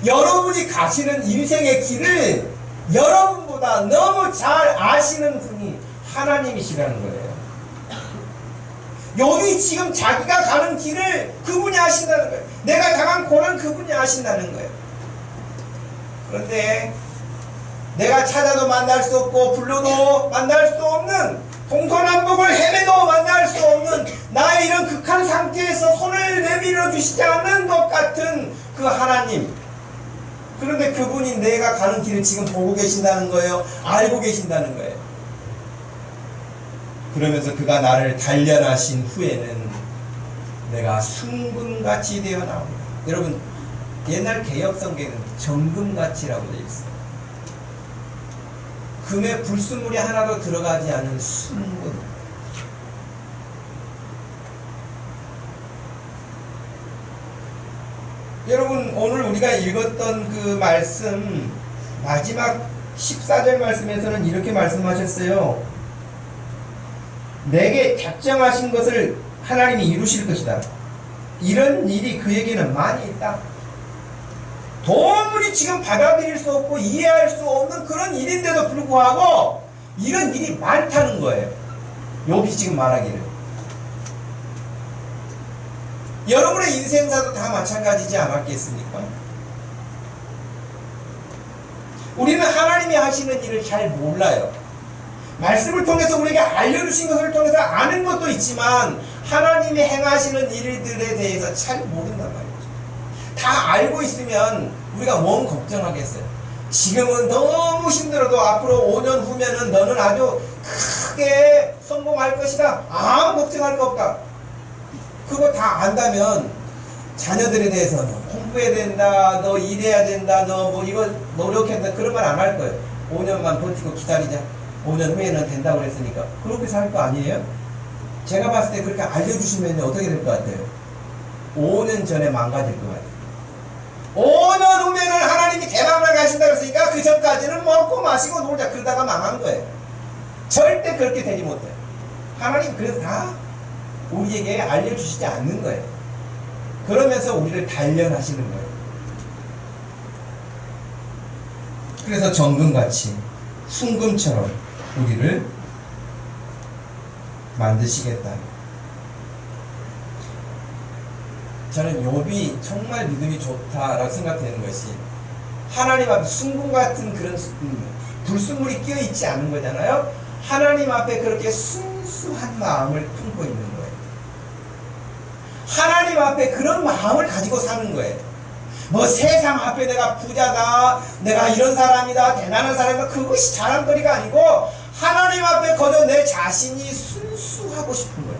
여러분이 가시는 인생의 길을 여러분보다 너무 잘 아시는 분이 하나님이시라는 거예요. 여기 지금 자기가 가는 길을 그분이 아신다는 거예요. 내가 당한 고난 그분이 아신다는 거예요. 그런데 내가 찾아도 만날 수 없고 불러도 만날 수 없는 동서남북을 헤매도 만날 수 없는 나의 이런 극한 상태에서 손을 내밀어 주시지 않는 것 같은 그 하나님. 그런데 그분이 내가 가는 길을 지금 보고 계신다는 거예요. 알고 계신다는 거예요. 그러면서 그가 나를 단련하신 후에는 내가 순금같이 되어 나옵니다. 여러분 옛날 개혁성경에는 정금같이라고 되어 있어요. 금에 불순물이 하나도 들어가지 않은 순금. 여러분 오늘 우리가 읽었던 그 말씀 마지막 14절 말씀에서는 이렇게 말씀하셨어요. 내게 작정하신 것을 하나님이 이루실 것이다. 이런 일이 그에게는 많이 있다. 도무지 지금 받아들일 수 없고 이해할 수 없는 그런 일인데도 불구하고 이런 일이 많다는 거예요. 욥이 지금 말하기를. 여러분의 인생사도 다 마찬가지지 않았겠습니까? 우리는 하나님이 하시는 일을 잘 몰라요. 말씀을 통해서 우리에게 알려주신 것을 통해서 아는 것도 있지만 하나님이 행하시는 일들에 대해서 잘 모른단 말이죠. 다 알고 있으면 우리가 뭔 걱정하겠어요. 지금은 너무 힘들어도 앞으로 5년 후면은 너는 아주 크게 성공할 것이다. 아무 걱정할 거 없다. 그거 다 안다면 자녀들에 대해서 너 공부해야 된다, 너 일해야 된다, 너 뭐 이거 노력해야 된다 그런 말 안 할 거예요. 5년만 버티고 기다리자. 5년 후에는 된다고 그랬으니까 그렇게 살 거 아니에요? 제가 봤을 때 그렇게 알려주시면 어떻게 될 것 같아요? 5년 전에 망가질 것 같아요. 5년 후면은 하나님이 대박을 가신다고 했으니까 그 전까지는 먹고 마시고 놀자 그러다가 망한 거예요. 절대 그렇게 되지 못해요. 하나님 그래서 다 우리에게 알려주시지 않는 거예요. 그러면서 우리를 단련하시는 거예요. 그래서 정금같이 순금처럼 우리를 만드시겠다. 저는 욥이 정말 믿음이 좋다라고 생각되는 것이 하나님 앞에 순금 같은 그런 불순물이 끼어있지 않은 거잖아요. 하나님 앞에 그렇게 순수한 마음을 품고 있는 거예요. 하나님 앞에 그런 마음을 가지고 사는 거예요. 뭐 세상 앞에 내가 부자다, 내가 이런 사람이다, 대단한 사람이다, 그것이 자랑거리가 아니고 하나님 앞에 거저 내 자신이 순수하고 싶은 거예요.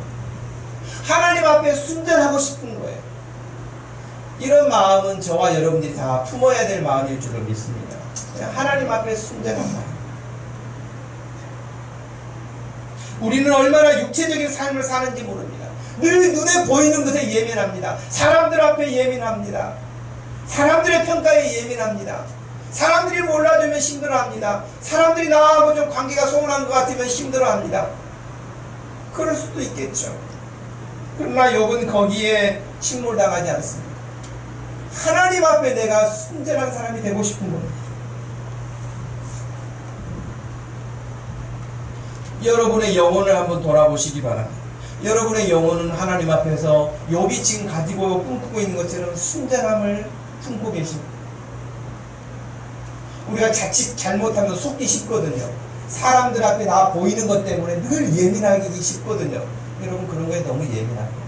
하나님 앞에 순전하고 싶은 거예요. 이런 마음은 저와 여러분들이 다 품어야 될 마음일 줄로 믿습니다. 하나님 앞에 순전한 마음. 우리는 얼마나 육체적인 삶을 사는지 모릅니다. 늘 눈에 보이는 것에 예민합니다. 사람들 앞에 예민합니다. 사람들의 평가에 예민합니다. 사람들이 몰라주면 힘들어합니다. 사람들이 나하고 좀 관계가 소원한 것 같으면 힘들어합니다. 그럴 수도 있겠죠. 그러나 욥은 거기에 침몰당하지 않습니다. 하나님 앞에 내가 순전한 사람이 되고 싶은 겁니다. 여러분의 영혼을 한번 돌아보시기 바랍니다. 여러분의 영혼은 하나님 앞에서 욥이 지금 가지고 꿈꾸고 있는 것처럼 순전함을 품고 계십니다. 우리가 자칫 잘못하면 속기 쉽거든요. 사람들 앞에 나 보이는 것 때문에 늘 예민하기 쉽거든요. 여러분 그런 거에 너무 예민합니다.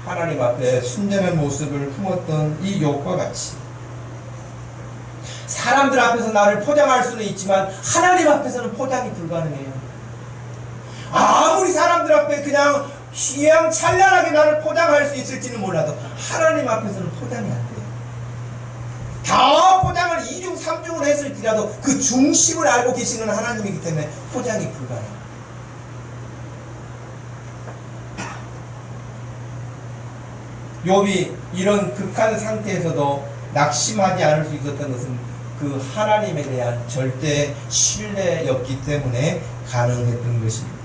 하나님 앞에 순전한 모습을 품었던 이 욥과 같이 사람들 앞에서 나를 포장할 수는 있지만 하나님 앞에서는 포장이 불가능해요. 아무리 사람들 앞에 그냥 휘황찬란하게 나를 포장할 수 있을지는 몰라도 하나님 앞에서는 포장이 안 돼요. 다 포장을 2중 3중을 했을지라도 그 중심을 알고 계시는 하나님이기 때문에 포장이 불가능해요. 욥이 이런 극한 상태에서도 낙심하지 않을 수 있었던 것은 그 하나님에 대한 절대 신뢰였기 때문에 가능했던 것입니다.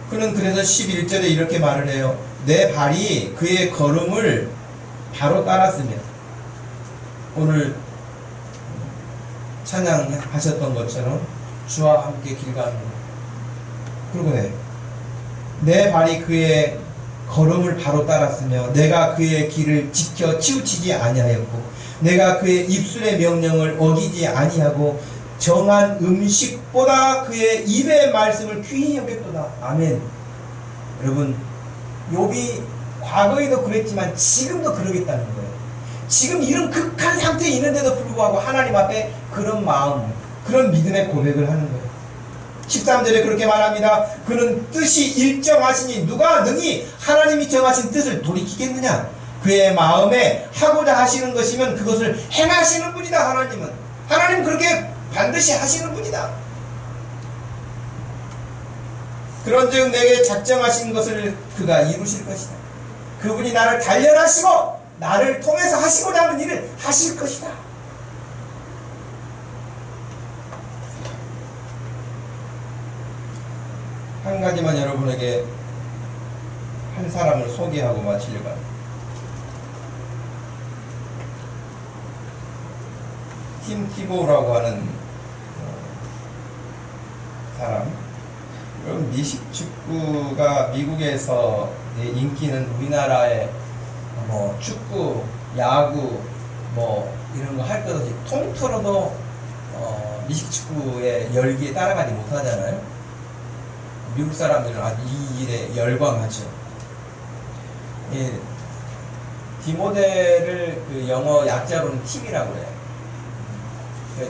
그는 그래서 11절에 이렇게 말을 해요. 내 발이 그의 걸음을 바로 따랐으며, 오늘 찬양하셨던 것처럼 주와 함께 길 가는 것. 그리고 내 발이 그의 걸음을 바로 따랐으며 내가 그의 길을 지켜 치우치지 아니하였고 내가 그의 입술의 명령을 어기지 아니하고 정한 음식보다 그의 입의 말씀을 귀히 여겼도다. 아멘. 여러분, 욥이 과거에도 그랬지만 지금도 그러겠다는 거예요. 지금 이런 극한 상태에 있는데도 불구하고 하나님 앞에 그런 마음, 그런 믿음의 고백을 하는 거예요. 13절에 그렇게 말합니다. 그는 뜻이 일정하시니 누가 능히 하나님이 정하신 뜻을 돌이키겠느냐. 그의 마음에 하고자 하시는 것이면 그것을 행하시는 분이다. 하나님은 그렇게 반드시 하시는 분이다. 그런즉 내게 작정하신 것을 그가 이루실 것이다. 그분이 나를 단련하시고 나를 통해서 하시고자 하는 일을 하실 것이다. 한 가지만 여러분에게 한 사람을 소개하고 마치려고 합니다. 팀 티보라고 하는 사람. 여러분, 미식 축구가 미국에서 인기는 우리나라의 뭐 축구, 야구 뭐 이런 거 할 것 없이 통틀어도 미식 축구의 열기에 따라가지 못하잖아요. 미국 사람들은 아주 이 일에 열광하죠. 예, 디모데를 그 영어 약자로는 팀이라고 해요.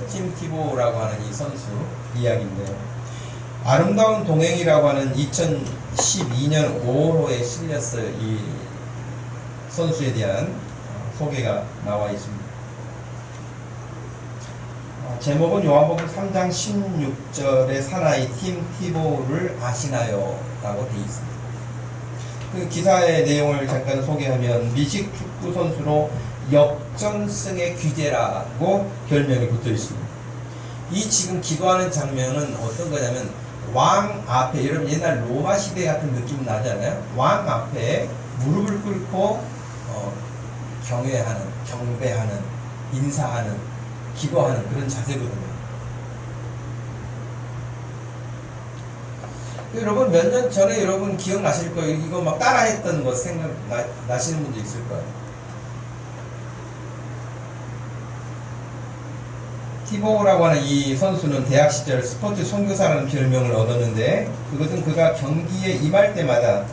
팀 티보라고 하는 이 선수 이야기인데요. 아름다운 동행이라고 하는 2012년 5호에 실렸어요. 이 선수에 대한 소개가 나와 있습니다. 제목은 요한복음 3장 16절의 사나이 팀 티보를 아시나요? 라고 되어 있습니다. 그 기사의 내용을 잠깐 소개하면 미식 축구 선수로 역전승의 귀재라고 별명이 붙어 있습니다. 이 지금 기도하는 장면은 어떤 거냐면 왕 앞에, 여러분 옛날 로마 시대 같은 느낌 나잖아요. 왕 앞에 무릎을 꿇고 경외하는, 경배하는, 인사하는, 기도하는 그런 자세거든요. 여러분 몇 년 전에 여러분 기억나실 거예요. 이거 막 따라했던 거 생각나시는 분도 있을 거예요. 티보라고 하는 이 선수는 대학 시절 스포츠 선교사라는 별명을 얻었는데, 그것은 그가 경기에 임할 때마다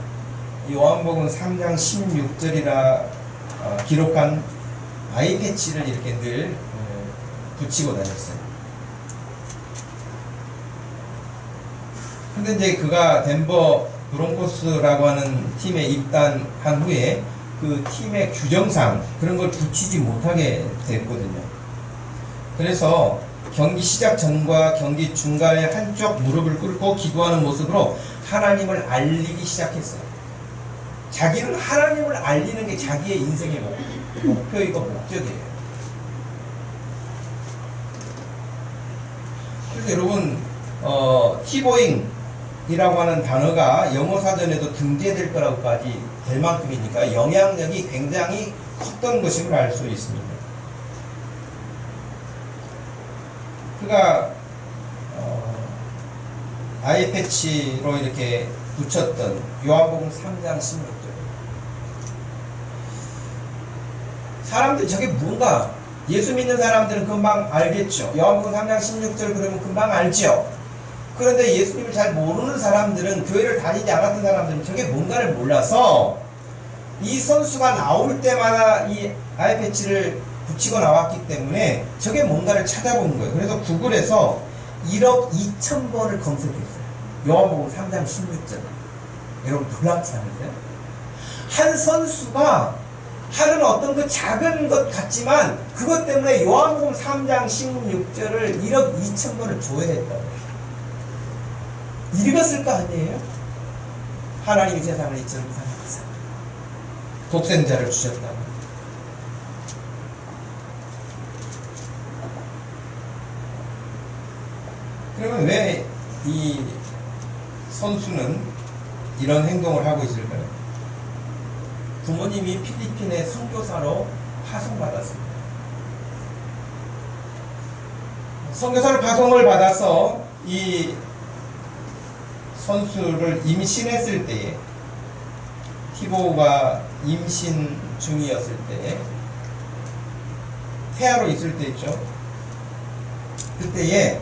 요한복음 3장 16절이라 기록한 아이 패치를 이렇게 늘 붙이고 다녔어요. 근데 이제 그가 덴버 브론코스라고 하는 팀에 입단한 후에 그 팀의 규정상 그런 걸 붙이지 못하게 됐거든요. 그래서 경기 시작 전과 경기 중간에 한쪽 무릎을 꿇고 기도하는 모습으로 하나님을 알리기 시작했어요. 자기는 하나님을 알리는 게 자기의 인생의 목표이고 목적이에요. 그래서 여러분, 티보잉이라고 하는 단어가 영어 사전에도 등재될 거라고까지 될 만큼이니까 영향력이 굉장히 컸던 것임을 알 수 있습니다. 그가 아이 패치로 이렇게 붙였던 요한복음 3장 16절. 사람들 저게 뭔가, 예수 믿는 사람들은 금방 알겠죠. 요한복음 3장 16절 그러면 금방 알죠. 그런데 예수님을 잘 모르는 사람들은, 교회를 다니지 않았던 사람들은 저게 뭔가를 몰라서 이 선수가 나올 때마다 이 아이 패치를 붙이고 나왔기 때문에 저게 뭔가를 찾아보는 거예요. 그래서 구글에서 1억 2천 번을 검색했어요. 요한복음 3장 16절. 여러분 놀랍지 않으세요? 한 선수가 하는 어떤 그 작은 것 같지만 그것 때문에 요한복음 3장 16절을 1억 2천 번을 조회했다고 해요. 읽었을 거 아니에요? 하나님이 세상을 이처럼 사랑하사 독생자를 주셨다고. 그러면 왜 이 선수는 이런 행동을 하고 있을까요? 부모님이 필리핀의 선교사로 파송받았습니다. 선교사로 파송을 받아서 이 선수를 임신했을 때에, 티보가 임신 중이었을 때에, 태아로 있을 때 있죠. 그때에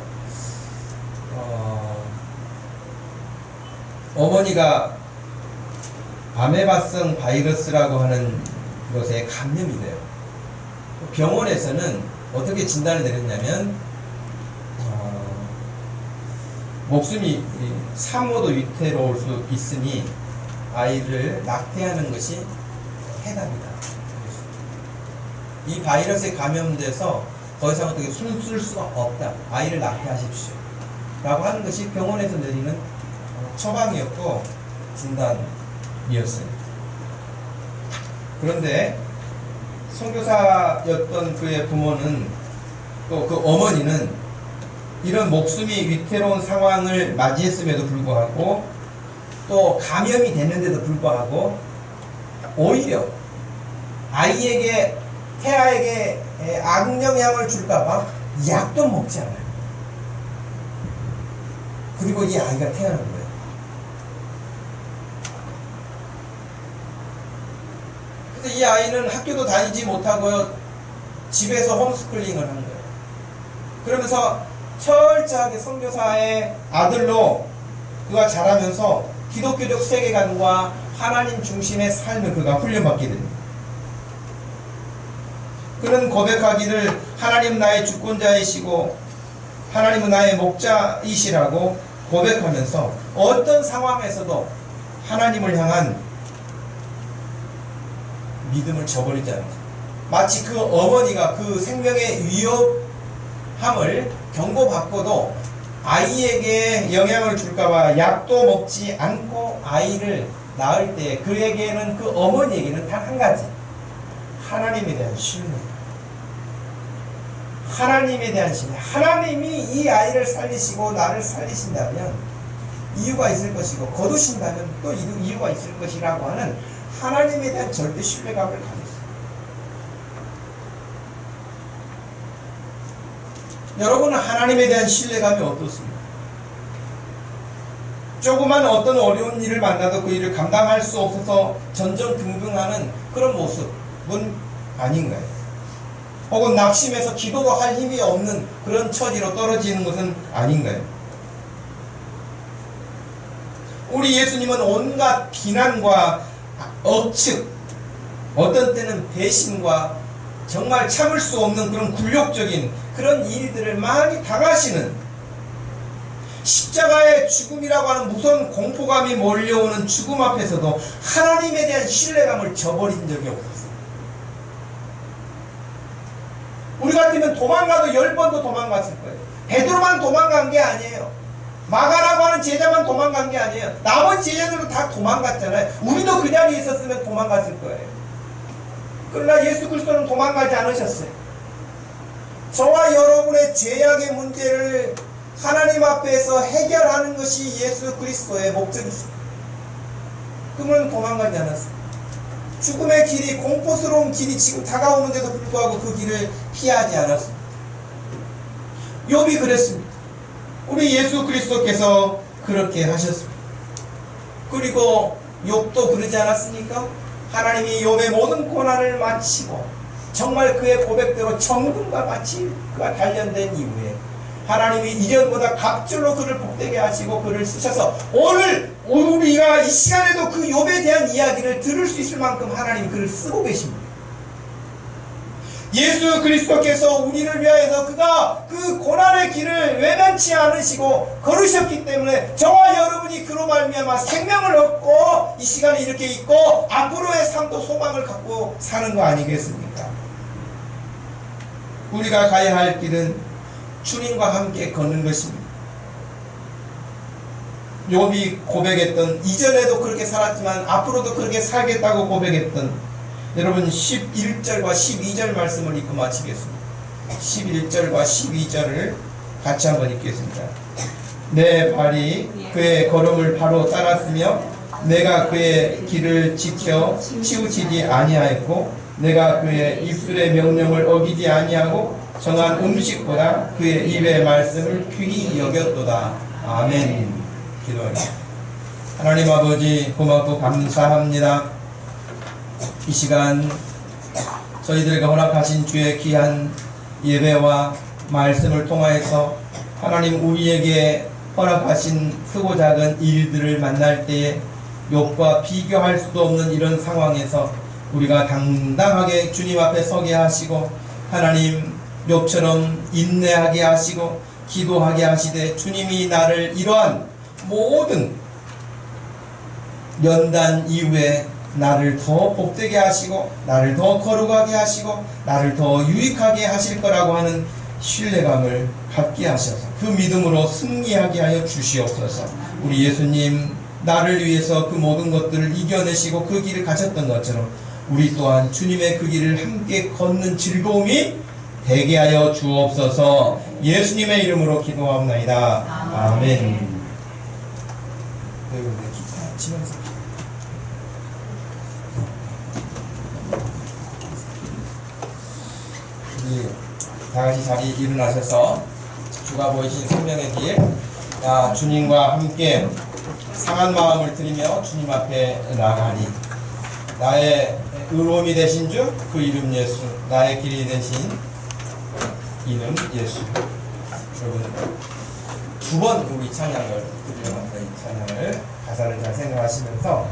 어머니가 아메바성 바이러스라고 하는 것에 감염이 돼요. 병원에서는 어떻게 진단을 내렸냐면 목숨이 3호도 위태로울 수 있으니 아이를 낙태하는 것이 해답이다. 이 바이러스에 감염돼서 더 이상 어떻게 숨 쓸 수가 없다. 아이를 낙태하십시오. 라고 하는 것이 병원에서 내리는 처방이었고 진단이었어요. 그런데 선교사였던 그의 부모는, 또 그 어머니는 이런 목숨이 위태로운 상황을 맞이했음에도 불구하고, 또 감염이 됐는데도 불구하고 오히려 아이에게, 태아에게 악영향을 줄까봐 약도 먹지 않아요. 그리고 이 아이가 태어난 거예요. 그래서 이 아이는 학교도 다니지 못하고 집에서 홈스쿨링을 한 거예요. 그러면서 철저하게 선교사의 아들로 그가 자라면서 기독교적 세계관과 하나님 중심의 삶을 그가 훈련받게 됩니다. 그는 고백하기를 하나님 나의 주권자이시고 하나님은 나의 목자이시라고 고백하면서 어떤 상황에서도 하나님을 향한 믿음을 저버리지 않았어요. 마치 그 어머니가 그 생명의 위협함을 경고받고도 아이에게 영향을 줄까봐 약도 먹지 않고 아이를 낳을 때 그에게는, 그 어머니에게는 단 한 가지, 하나님에 대한 신뢰. 하나님에 대한 신뢰. 하나님이 이 아이를 살리시고 나를 살리신다면 이유가 있을 것이고, 거두신다면 또 이유가 있을 것이라고 하는 하나님에 대한 절대 신뢰감을 가졌어요. 여러분은 하나님에 대한 신뢰감이 어떻습니까? 조그만 어떤 어려운 일을 만나도 그 일을 감당할 수 없어서 전전긍긍하는 그런 모습은 아닌가요? 혹은 낙심해서 기도도 할 힘이 없는 그런 처지로 떨어지는 것은 아닌가요? 우리 예수님은 온갖 비난과 억측, 어떤 때는 배신과 정말 참을 수 없는 그런 굴욕적인 그런 일들을 많이 당하시는, 십자가의 죽음이라고 하는 무서운 공포감이 몰려오는 죽음 앞에서도 하나님에 대한 신뢰감을 저버린 적이 없었어요. 우리 같으면 도망가도 10번도 도망갔을 거예요. 베드로만 도망간 게 아니에요. 마가라고 하는 제자만 도망간 게 아니에요. 나머지 제자들도 다 도망갔잖아요. 우리도 그 자리에 있었으면 도망갔을 거예요. 그러나 예수 그리스도는 도망가지 않으셨어요. 저와 여러분의 죄악의 문제를 하나님 앞에서 해결하는 것이 예수 그리스도의 목적이죠. 그러면 도망가지 않았어요. 죽음의 길이, 공포스러운 길이 지금 다가오는데도 불구하고 그 길을 피하지 않았습니다. 욥이 그랬습니다. 우리 예수 그리스도께서 그렇게 하셨습니다. 그리고 욥도 그러지 않았습니까? 하나님이 욥의 모든 고난을 마치고 정말 그의 고백대로 정금과 같이 그가 단련된 이후에 하나님이 이전보다 갑절로 그를 복되게 하시고 그를 쓰셔서 오늘 우리가 이 시간에도 그 욥에 대한 이야기를 들을 수 있을 만큼 하나님이 그를 쓰고 계십니다. 예수 그리스도께서 우리를 위하여서 그가 그 고난의 길을 외면치 않으시고 걸으셨기 때문에 저와 여러분이 그로 말미암아 생명을 얻고 이 시간에 이렇게 있고 앞으로의 삶도 소망을 갖고 사는 거 아니겠습니까? 우리가 가야 할 길은 주님과 함께 걷는 것입니다. 욥이 고백했던, 이전에도 그렇게 살았지만 앞으로도 그렇게 살겠다고 고백했던, 여러분 11절과 12절 말씀을 읽고 마치겠습니다. 11절과 12절을 같이 한번 읽겠습니다. 내 발이 그의 걸음을 바로 따랐으며 내가 그의 길을 지켜 치우치지 아니하였고 내가 그의 입술의 명령을 어기지 아니하고 정한 음식보다 그의 입의 말씀을 귀히 여겼도다. 아멘. 기도하겠습니다. 하나님 아버지 고맙고 감사합니다. 이 시간 저희들에게 허락하신 주의 귀한 예배와 말씀을 통하여서 하나님 우리에게 허락하신 크고 작은 일들을 만날 때에 욥과 비교할 수도 없는 이런 상황에서 우리가 당당하게 주님 앞에 서게 하시고 하나님 욥처럼 인내하게 하시고 기도하게 하시되 주님이 나를 이러한 모든 연단 이후에 나를 더 복되게 하시고 나를 더 거룩하게 하시고 나를 더 유익하게 하실 거라고 하는 신뢰감을 갖게 하셔서 그 믿음으로 승리하게 하여 주시옵소서. 우리 예수님 나를 위해서 그 모든 것들을 이겨내시고 그 길을 가셨던 것처럼 우리 또한 주님의 그 길을 함께 걷는 즐거움이 되게 하여 주옵소서. 예수님의 이름으로 기도하옵나이다. 아멘. 기타 치면서 우리 다같이 자리 일어나셔서 주가 보이신 생명의 길, 주님과 함께 상한 마음을 드리며 주님 앞에 나아가니 나의 의로움이 되신 주 그 이름 예수, 나의 길이 되신 이름 예수. 여러분 두 번 우리 찬양을 드리려고 이 찬양을 가사를 잘 생각하시면서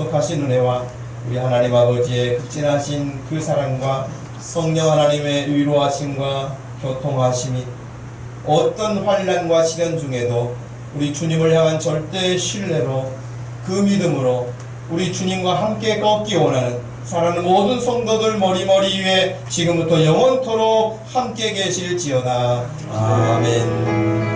약속하신 은혜와 우리 하나님 아버지의 극진하신 그 사랑과 성령 하나님의 위로하심과 교통하심이 어떤 환난과 시련 중에도 우리 주님을 향한 절대의 신뢰로 그 믿음으로 우리 주님과 함께 걷기 원하는 사랑하는 모든 성도들 머리머리 위에 지금부터 영원토록 함께 계실지어다. 아멘.